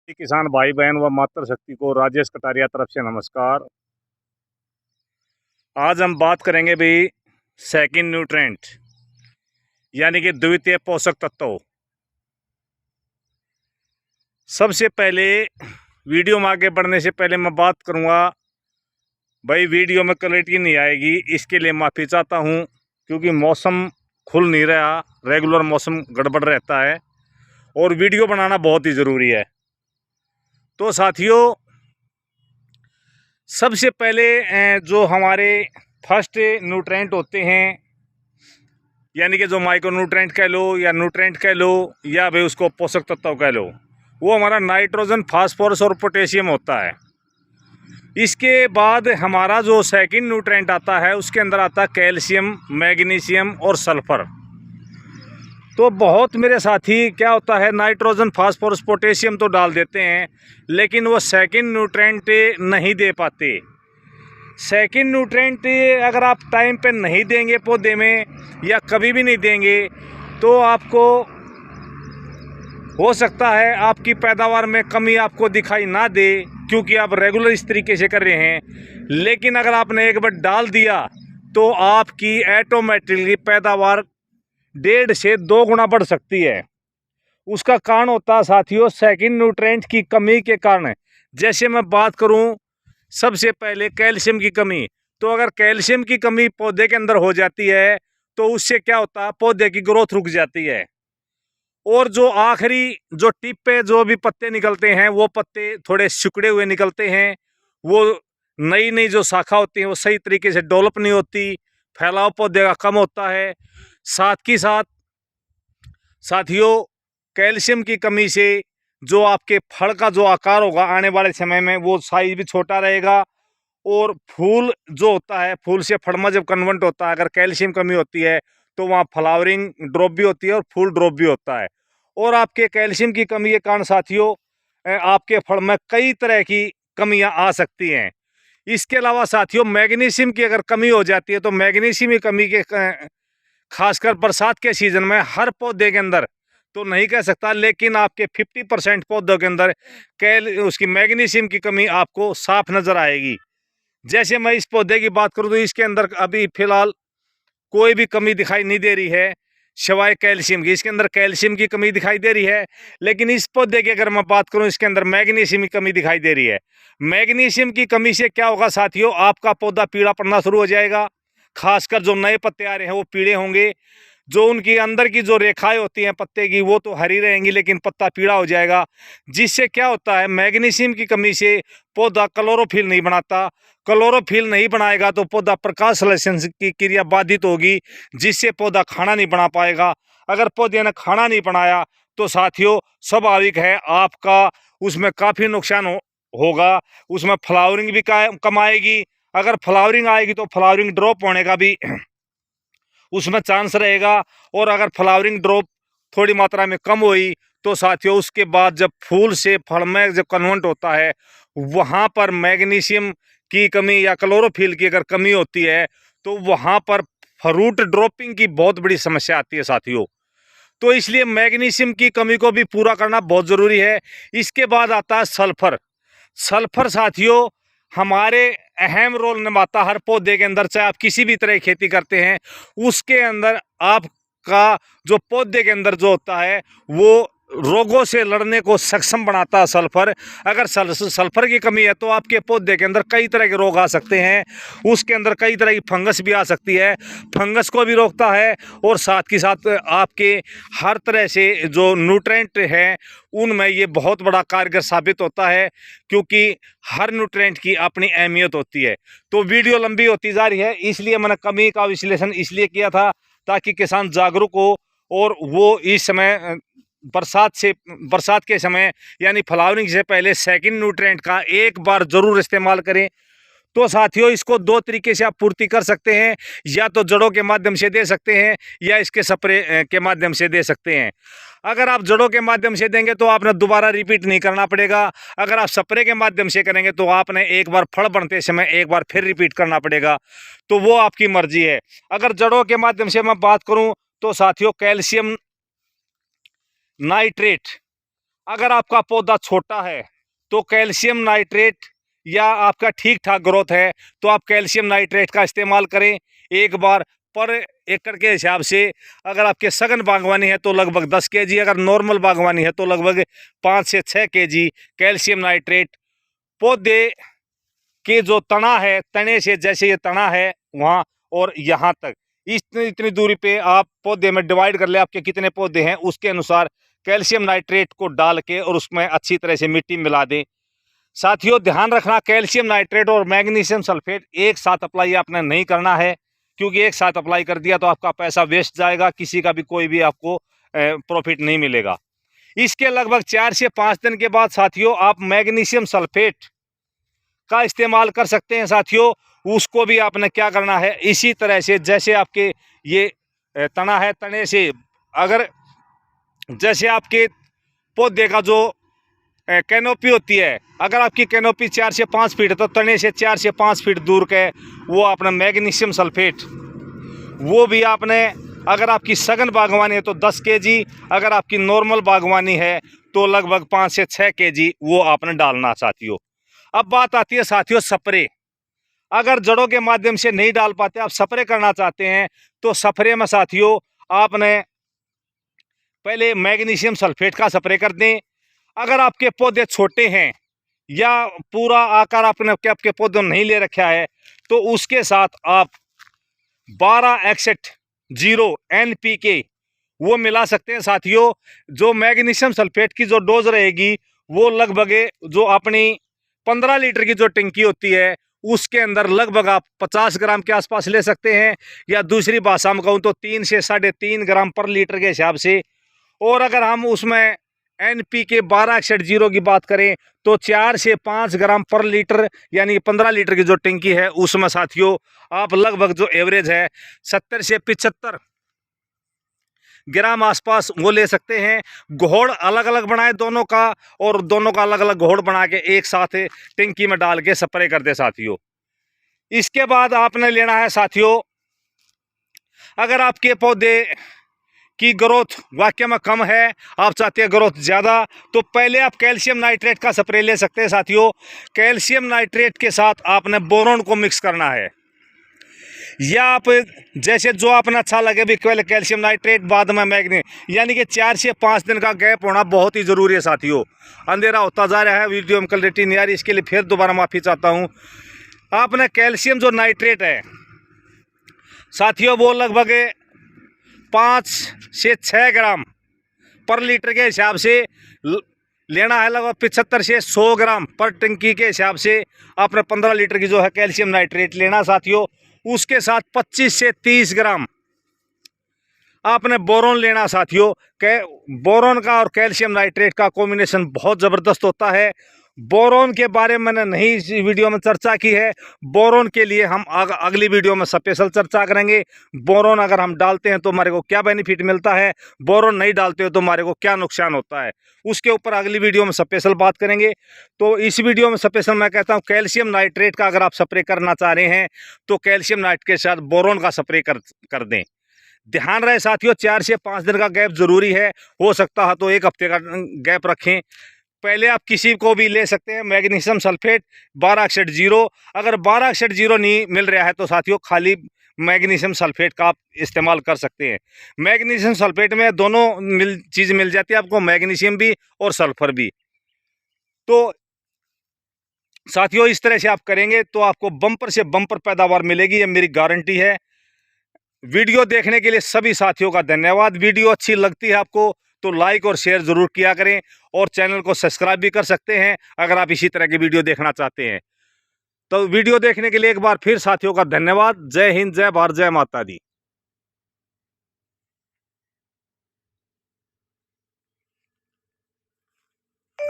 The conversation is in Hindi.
किसान भाई बहन व मातृशक्ति को राजेश कटारिया तरफ से नमस्कार। आज हम बात करेंगे भाई सेकंड न्यूट्रेंट यानी कि द्वितीय पोषक तत्व। सबसे पहले वीडियो में आगे बढ़ने से पहले मैं बात करूंगा भाई, वीडियो में क्लैरिटी नहीं आएगी, इसके लिए माफ़ी चाहता हूं, क्योंकि मौसम खुल नहीं रहा, रेगुलर मौसम गड़बड़ रहता है और वीडियो बनाना बहुत ही ज़रूरी है। तो साथियों, सबसे पहले जो हमारे फर्स्ट न्यूट्रेंट होते हैं, यानी कि जो माइक्रो न्यूट्रेंट कह लो या न्यूट्रेंट कह लो या भाई उसको पोषक तत्व कह लो, वो हमारा नाइट्रोजन, फास्फोरस और पोटेशियम होता है। इसके बाद हमारा जो सेकंड न्यूट्रेंट आता है, उसके अंदर आता है कैल्शियम, मैग्नीशियम और सल्फर। तो बहुत मेरे साथी क्या होता है, नाइट्रोजन, फास्फोरस, पोटेशियम तो डाल देते हैं, लेकिन वो सेकंड न्यूट्रेंट नहीं दे पाते। सेकंड न्यूट्रेंट अगर आप टाइम पे नहीं देंगे पौधे में, या कभी भी नहीं देंगे, तो आपको हो सकता है आपकी पैदावार में कमी आपको दिखाई ना दे, क्योंकि आप रेगुलर इस तरीके से कर रहे हैं। लेकिन अगर आपने एक बार डाल दिया तो आपकी ऑटोमेटिकली पैदावार 1.5 से 2 गुना बढ़ सकती है। उसका कारण होता है साथियों सेकंड न्यूट्रेंट की कमी के कारण। जैसे मैं बात करूं, सबसे पहले कैल्शियम की कमी। तो अगर कैल्शियम की कमी पौधे के अंदर हो जाती है तो उससे क्या होता है, पौधे की ग्रोथ रुक जाती है। और जो आखिरी जो टिप पे जो भी पत्ते निकलते हैं, वो पत्ते थोड़े सिकुड़े हुए निकलते हैं। वो नई नई जो शाखा होती है वो सही तरीके से डेवलप नहीं होती, फैलाव पौधे का कम होता है। साथ ही साथ साथियों, कैल्शियम की कमी से जो आपके फल का जो आकार होगा आने वाले समय में, वो साइज भी छोटा रहेगा। और फूल जो होता है, फूल से फल में जब कन्वर्ट होता है, अगर कैल्शियम कमी होती है तो वहाँ फ्लावरिंग ड्रॉप भी होती है और फूल ड्रॉप भी होता है। और आपके कैल्शियम की कमी के कारण साथियों, आपके फल में कई तरह की कमियां आ सकती हैं। इसके अलावा साथियों, मैग्नीशियम की अगर कमी हो जाती है तो मैग्नीशियम की कमी के खासकर बरसात के सीजन में हर पौधे के अंदर तो नहीं कह सकता, लेकिन आपके 50% पौधों के अंदर उसकी मैग्नीशियम की कमी आपको साफ नजर आएगी। जैसे मैं इस पौधे की बात करूं तो इसके अंदर अभी फिलहाल कोई भी कमी दिखाई नहीं दे रही है सिवाय कैल्शियम की। इसके अंदर कैल्शियम की कमी दिखाई दे रही है, लेकिन इस पौधे की अगर मैं बात करूं, इसके अंदर मैग्नीशियम की कमी दिखाई दे रही है। मैग्नीशियम की कमी से क्या होगा साथियों, आपका पौधा पीला पड़ना शुरू हो जाएगा। खासकर जो नए पत्ते आ रहे हैं वो पीले होंगे। जो उनकी अंदर की जो रेखाएं होती हैं पत्ते की, वो तो हरी रहेंगी, लेकिन पत्ता पीला हो जाएगा। जिससे क्या होता है, मैग्नीशियम की कमी से पौधा क्लोरोफिल नहीं बनाता। क्लोरोफिल नहीं बनाएगा तो पौधा प्रकाश संश्लेषण की क्रिया बाधित होगी, जिससे पौधा खाना नहीं बना पाएगा। अगर पौधे ने खाना नहीं बनाया तो साथियों, स्वाभाविक है आपका उसमें काफ़ी नुकसान होगा। उसमें फ्लावरिंग भी कम आएगी। अगर फ्लावरिंग आएगी तो फ्लावरिंग ड्रॉप होने का भी उसमें चांस रहेगा। और अगर फ्लावरिंग ड्रॉप थोड़ी मात्रा में कम हुई तो साथियों, उसके बाद जब फूल से फल में जब कन्वर्ट होता है, वहाँ पर मैग्नीशियम की कमी या क्लोरोफिल की अगर कमी होती है तो वहाँ पर फ्रूट ड्रॉपिंग की बहुत बड़ी समस्या आती है साथियों। तो इसलिए मैग्नीशियम की कमी को भी पूरा करना बहुत ज़रूरी है। इसके बाद आता है सल्फर। सल्फर साथियों हमारे अहम रोल निभाता हर पौधे के अंदर, चाहे आप किसी भी तरह की खेती करते हैं, उसके अंदर आपका जो पौधे के अंदर जो होता है वो रोगों से लड़ने को सक्षम बनाता है सल्फर। अगर सल्फर की कमी है तो आपके पौधे के अंदर कई तरह के रोग आ सकते हैं। उसके अंदर कई तरह की फंगस भी आ सकती है, फंगस को भी रोकता है। और साथ ही साथ आपके हर तरह से जो न्यूट्रेंट है उनमें ये बहुत बड़ा कारगर साबित होता है, क्योंकि हर न्यूट्रेंट की अपनी अहमियत होती है। तो वीडियो लंबी होती जा रही है, इसलिए मैंने कमी का विश्लेषण इसलिए किया था ताकि किसान जागरूक हो और वो इस समय बरसात के समय यानी फ्लावरिंग से पहले सेकंड न्यूट्रेंट का एक बार जरूर इस्तेमाल करें। तो साथियों, इसको 2 तरीके से आप पूर्ति कर सकते हैं, या तो जड़ों के माध्यम से दे सकते हैं या इसके स्प्रे के माध्यम से दे सकते हैं। अगर आप जड़ों के माध्यम से देंगे तो आपने दोबारा रिपीट नहीं करना पड़ेगा। अगर आप स्प्रे के माध्यम से करेंगे तो आपने एक बार फल बनते समय एक बार फिर रिपीट करना पड़ेगा। तो वो आपकी मर्जी है। अगर जड़ों के माध्यम से मैं बात करूं तो साथियों, कैल्शियम नाइट्रेट अगर आपका पौधा छोटा है तो कैल्शियम नाइट्रेट, या आपका ठीक ठाक ग्रोथ है तो आप कैल्शियम नाइट्रेट का इस्तेमाल करें एक बार पर एकड़ के हिसाब से। अगर आपके सघन बागवानी है तो लगभग 10 kg, अगर नॉर्मल बागवानी है तो लगभग 5 से 6 kg कैल्शियम नाइट्रेट पौधे के जो तना है, तने से जैसे ये तना है वहाँ और यहाँ तक इतनी दूरी पे आप पौधे में डिवाइड कर ले, आपके कितने पौधे हैं उसके अनुसार कैल्शियम नाइट्रेट को डाल के और उसमें अच्छी तरह से मिट्टी मिला दें। साथियों ध्यान रखना, कैल्शियम नाइट्रेट और मैग्नीशियम सल्फेट एक साथ अप्लाई आपने नहीं करना है, क्योंकि एक साथ अप्लाई कर दिया तो आपका पैसा वेस्ट जाएगा, किसी का भी कोई भी आपको प्रॉफिट नहीं मिलेगा। इसके लगभग 4 से 5 दिन के बाद साथियों आप मैग्नीशियम सल्फेट का इस्तेमाल कर सकते हैं। साथियों उसको भी आपने क्या करना है, इसी तरह से जैसे आपके ये तना है, तने से अगर जैसे आपके पौधे का जो कैनोपी होती है, अगर आपकी कैनोपी 4 से 5 फीट है तो तने से 4 से 5 फीट दूर के वो अपना मैग्नीशियम सल्फेट वो भी आपने, अगर आपकी सघन बागवानी है तो 10 kg, अगर आपकी नॉर्मल बागवानी है तो लगभग 5 से 6 kg वो आपने डालना। साथियों अब बात आती है साथियों स्प्रे। अगर जड़ों के माध्यम से नहीं डाल पाते, आप स्प्रे करना चाहते हैं तो स्प्रे में साथियों आपने पहले मैग्नीशियम सल्फेट का स्प्रे कर दें। अगर आपके पौधे छोटे हैं या पूरा आकार आपके पौधों नहीं ले रखा है तो उसके साथ आप 12/0 NPK वो मिला सकते हैं। साथियों जो मैग्नीशियम सल्फेट की जो डोज रहेगी वो लगभग जो अपनी 15 लीटर की जो टंकी होती है उसके अंदर लगभग आप 50 ग्राम के आसपास ले सकते हैं, या दूसरी भाषा में कहूँ तो 3 से 3.5 ग्राम पर लीटर के हिसाब से। और अगर हम उसमें NPK 12/0 की बात करें तो 4 से 5 ग्राम पर लीटर, यानी 15 लीटर की जो टंकी है उसमें साथियों आप लगभग जो एवरेज है 70 से 75 ग्राम आसपास वो ले सकते हैं। घोड़ अलग अलग बनाए दोनों का, और दोनों का अलग अलग घोड़ बना के एक साथ टंकी में डाल के स्प्रे कर दे साथियों। इसके बाद आपने लेना है साथियों, अगर आपके पौधे की ग्रोथ वाकई में कम है, आप चाहते हैं ग्रोथ ज़्यादा, तो पहले आप कैल्शियम नाइट्रेट का स्प्रे ले सकते हैं। साथियों कैल्शियम नाइट्रेट के साथ आपने बोरोन को मिक्स करना है, या आप जैसे जो आपने अच्छा लगे भी, पहले कैल्शियम नाइट्रेट बाद में मैग्नी, यानी कि 4 से 5 दिन का गैप होना बहुत ही ज़रूरी है। साथियों अंधेरा होता जा रहा है, वीडियो में क्लैरिटी नहीं आ रही, इसके लिए फिर दोबारा माफ़ी चाहता हूँ। आपने कैल्शियम जो नाइट्रेट है साथियों वो लगभग 5 से 6 ग्राम पर लीटर के हिसाब से लेना है, लगभग 75 से 100 ग्राम पर टंकी के हिसाब से आपने 15 लीटर की जो है कैल्शियम नाइट्रेट लेना। साथियों उसके साथ 25 से 30 ग्राम आपने बोरोन लेना। साथियों बोरोन का और कैल्शियम नाइट्रेट का कॉम्बिनेशन बहुत ज़बरदस्त होता है। बोरोन के बारे में मैंने नहीं इस वीडियो में चर्चा की है, बोरोन के लिए हम अगली वीडियो में स्पेशल चर्चा करेंगे। बोरोन अगर हम डालते हैं तो हमारे को क्या बेनिफिट मिलता है, बोरोन नहीं डालते हो तो हमारे को क्या नुकसान होता है, उसके ऊपर अगली वीडियो में स्पेशल बात करेंगे। तो इस वीडियो में स्पेशल मैं कहता हूँ कैल्शियम नाइट्रेट का अगर आप स्प्रे करना चाह रहे हैं तो कैल्शियम नाइट्रेट के साथ बोरोन का स्प्रे कर दें। ध्यान रहे साथियों 4 से 5 दिन का गैप ज़रूरी है, हो सकता है तो 1 हफ्ते का गैप रखें। पहले आप किसी को भी ले सकते हैं मैग्नीशियम सल्फेट 12/0, अगर 12/0 नहीं मिल रहा है तो साथियों खाली मैग्नीशियम सल्फेट का आप इस्तेमाल कर सकते हैं। मैग्नीशियम सल्फेट में दोनों चीज़ मिल जाती है आपको, मैग्नीशियम भी और सल्फर भी। तो साथियों इस तरह से आप करेंगे तो आपको बम्पर से बम्पर पैदावार मिलेगी, ये मेरी गारंटी है। वीडियो देखने के लिए सभी साथियों का धन्यवाद। वीडियो अच्छी लगती है आपको तो लाइक और शेयर ज़रूर किया करें, और चैनल को सब्सक्राइब भी कर सकते हैं अगर आप इसी तरह की वीडियो देखना चाहते हैं। तो वीडियो देखने के लिए एक बार फिर साथियों का धन्यवाद। जय हिंद, जय भारत, जय माता दी।